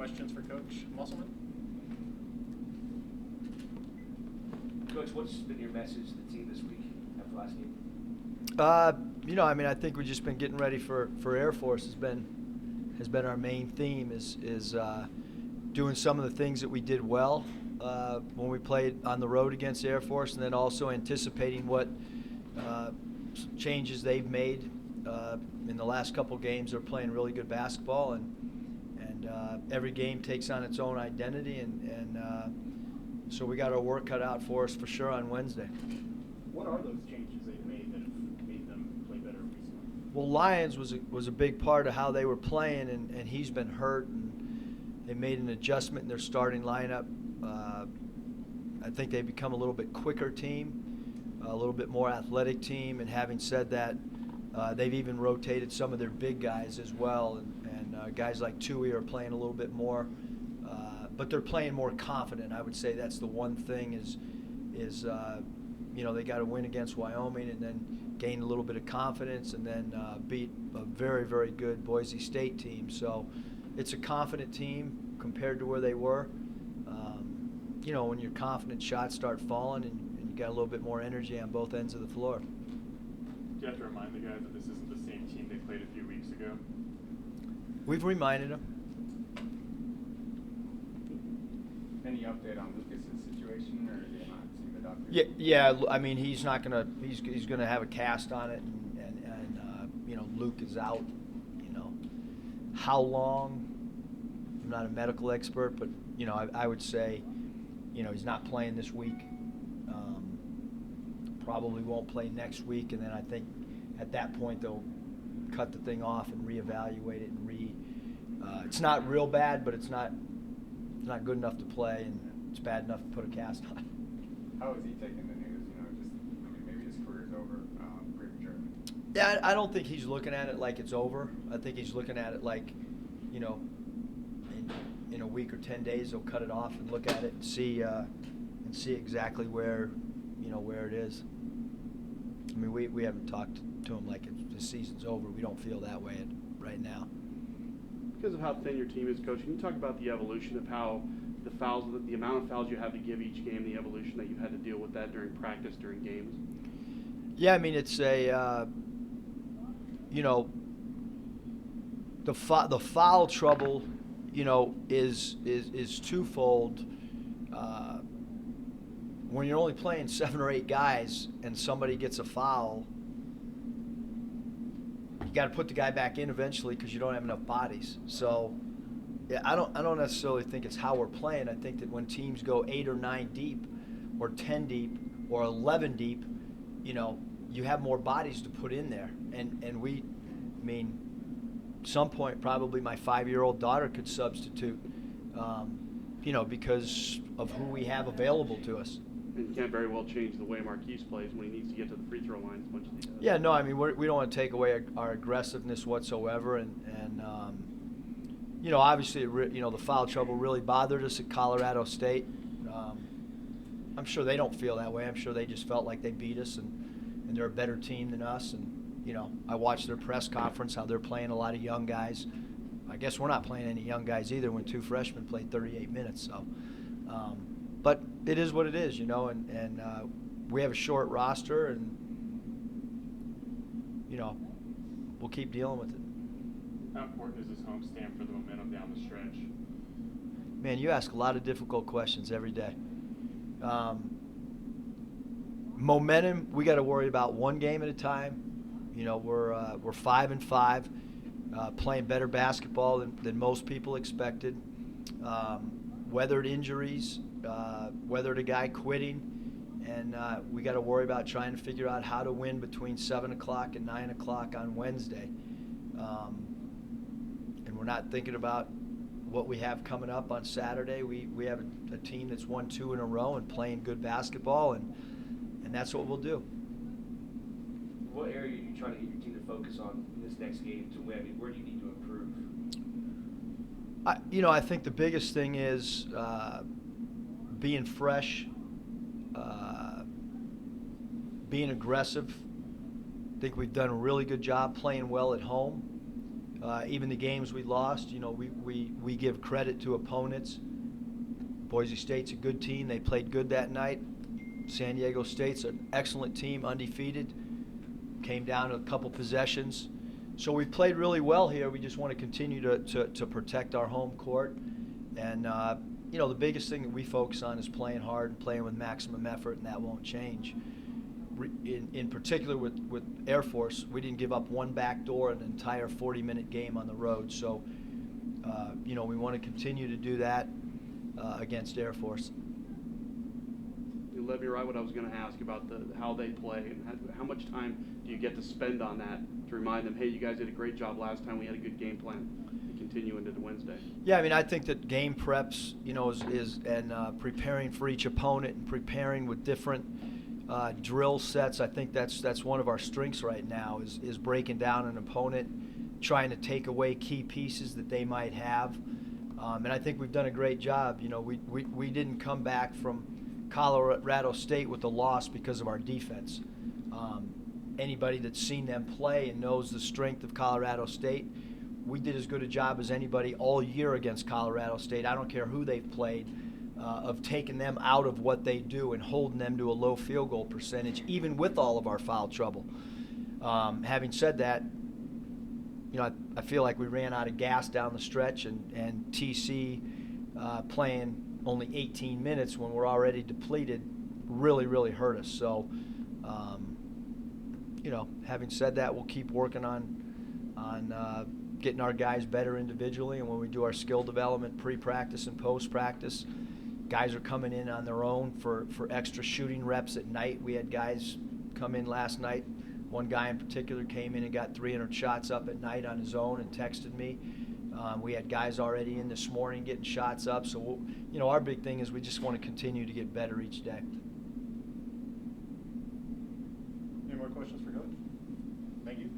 questions for Coach Musselman? Coach, what's been your message to the team this week after last game? I think we've just been getting ready for Air Force. Has been our main theme is doing some of the things that we did well when we played on the road against Air Force, and then also anticipating what changes they've made in the last couple games. They're playing really good basketball, and every game takes on its own identity, and so we got our work cut out for us for sure on Wednesday. What are those changes they've made that have made them play better recently? Well, Lyons was a big part of how they were playing, and he's been hurt, and they made an adjustment in their starting lineup. I think they've become a little bit quicker team, a little bit more athletic team, and having said that, they've even rotated some of their big guys as well, and guys like Tui are playing a little bit more, but they're playing more confident. I would say that's the one thing is they got to win against Wyoming and then gain a little bit of confidence and then beat a very, very good Boise State team. So it's a confident team compared to where they were. When your confident shots start falling and you got a little bit more energy on both ends of the floor. Do you have to remind the guys that this isn't the same team they played a few weeks ago? We've reminded them. Any update on Lucas's situation, or are you not seeing the doctor? Yeah. I mean, he's not gonna. He's gonna have a cast on it, and Luke is out. How long? I'm not a medical expert, but I would say, he's not playing this week. Probably won't play next week, and then I think at that point they'll cut the thing off and reevaluate it and it's not real bad, but it's not good enough to play, and it's bad enough to put a cast on. How is he taking the news? Maybe his career's over prematurely. Yeah, I don't think he's looking at it like it's over. I think he's looking at it like, in a week or 10 days they'll cut it off and look at it and see exactly where it is. I mean, we haven't talked to him like the season's over. We don't feel that way right now. Because of how thin your team is, Coach, can you talk about the evolution of how the amount of fouls you have to give each game, the evolution that you've had to deal with that during practice, during games? Yeah, I mean, it's a, the foul trouble, is twofold. When you're only playing 7 or 8 guys and somebody gets a foul, you got to put the guy back in eventually because you don't have enough bodies. So, yeah, I don't necessarily think it's how we're playing. I think that when teams go 8 or 9 deep, or 10 deep, or 11 deep, you have more bodies to put in there. And some point probably my 5-year-old daughter could substitute, because of who we have available to us. And you can't very well change the way Marquise plays when he needs to get to the free throw line as much as he does. Yeah, no, I mean, we don't want to take away our aggressiveness whatsoever, and obviously, the foul trouble really bothered us at Colorado State. I'm sure they don't feel that way. I'm sure they just felt like they beat us, and they're a better team than us. And I watched their press conference, how they're playing a lot of young guys. I guess we're not playing any young guys either when 2 freshmen played 38 minutes. So, but it is what it is, and we have a short roster, and we'll keep dealing with it. How important is this homestand for the momentum down the stretch? Man, you ask a lot of difficult questions every day. Momentum, we got to worry about one game at a time. We're 5-5, playing better basketball than most people expected. Weathered injuries, weathered a guy quitting, and we got to worry about trying to figure out how to win between 7 o'clock and 9 o'clock on Wednesday. And we're not thinking about what we have coming up on Saturday. We have a team that's won 2 in a row and playing good basketball, and that's what we'll do. What area are you trying to get your team to focus on in this next game to win? I mean, where do you need to improve? I think the biggest thing is being fresh, being aggressive. I think we've done a really good job playing well at home. Even the games we lost, you know, we give credit to opponents. Boise State's a good team. They played good that night. San Diego State's an excellent team, undefeated. Came down to a couple possessions. So we played really well here. We just want to continue to protect our home court. And, you know, the biggest thing that we focus on is playing hard and playing with maximum effort, and that won't change. In particular with Air Force, we didn't give up one backdoor an entire 40-minute game on the road. So, you know, we want to continue to do that against Air Force. You led me right what I was going to ask about how they play and how much time do you get to spend on that to remind them, hey, you guys did a great job last time. We had a good game plan. And continue into the Wednesday. Yeah, I mean, I think that game preps, you know, is preparing for each opponent and preparing with different drill sets. I think that's one of our strengths right now is breaking down an opponent, trying to take away key pieces that they might have. And I think we've done a great job. You know, we didn't come back from Colorado State with a loss because of our defense. Anybody that's seen them play and knows the strength of Colorado State, we did as good a job as anybody all year against Colorado State. I don't care who they've played, of taking them out of what they do and holding them to a low field goal percentage, even with all of our foul trouble. Having said that, you know, I feel like we ran out of gas down the stretch, and TC playing only 18 minutes when we're already depleted really hurt us. So, you know, having said that, we'll keep working on getting our guys better individually, and when we do our skill development pre-practice and post-practice, guys are coming in on their own for extra shooting reps at night. We had guys come in last night. One guy in particular came in and got 300 shots up at night on his own and texted me. We had guys already in this morning getting shots up. So, you know, our big thing is we just want to continue to get better each day. Any more questions for Coach? Thank you.